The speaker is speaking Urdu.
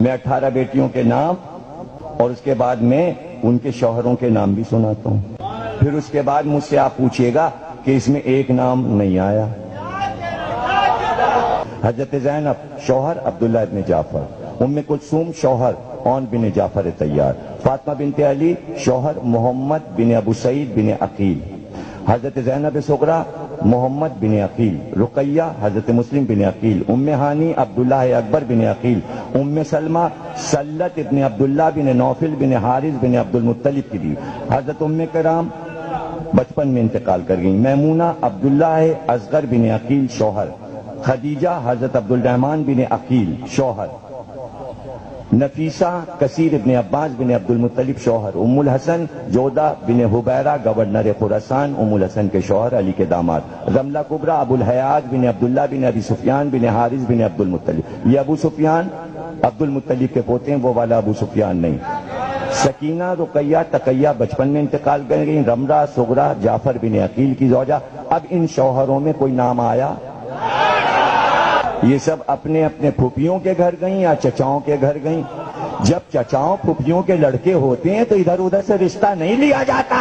میں 18 بیٹیوں کے نام اور اس کے بعد میں ان کے شوہروں کے نام بھی سناتا ہوں. پھر اس کے بعد مجھ سے آپ پوچھئے گا کہ اس میں ایک نام نہیں آیا. حضرت زینب شوہر عبداللہ ابن جعفر، ام کلثوم شوہر عون بن جعفر طیار، فاطمہ بنت علی شوہر محمد بن ابو سعید بن عقیل، حضرت زینب صغریٰ محمد بن عقیل، رقیہ حضرت مسلم بن عقیل، ام ہانی عبداللہ اکبر بن عقیل، ام سلمہ سلت ابن عبداللہ بن نوفل بن حارث بن عبد المطلب کی دی. حضرت ام کرام بچپن میں انتقال کر گئیں. میمونہ عبداللہ اصغر بن عقیل شوہر، خدیجہ حضرت عبد الرحمن بن عقیل شوہر، نفیسہ کثیر ابن عباس بن عبد المطلب شوہر، ام الحسن جودہ بن حبیرہ گورنر خراسان ام الحسن کے شوہر علی کے داماد، رملہ کبریٰ ابو الحیات بن عبداللہ بن ابی سفیان بن حارث بن عبد المطلب. یہ ابو سفیان عبد المطلب کے پوتے ہیں، وہ والا ابو سفیان نہیں. سکینہ رقیہ تقیہ بچپن میں انتقال کر گئیں. رملہ صغریٰ جعفر بن عقیل کی زوجہ. اب ان شوہروں میں کوئی نام آیا؟ یہ سب اپنے اپنے پھوپھیوں کے گھر گئیں یا چچاؤں کے گھر گئیں؟ جب چچاؤں پھوپھیوں کے لڑکے ہوتے ہیں تو ادھر ادھر سے رشتہ نہیں لیا جاتا.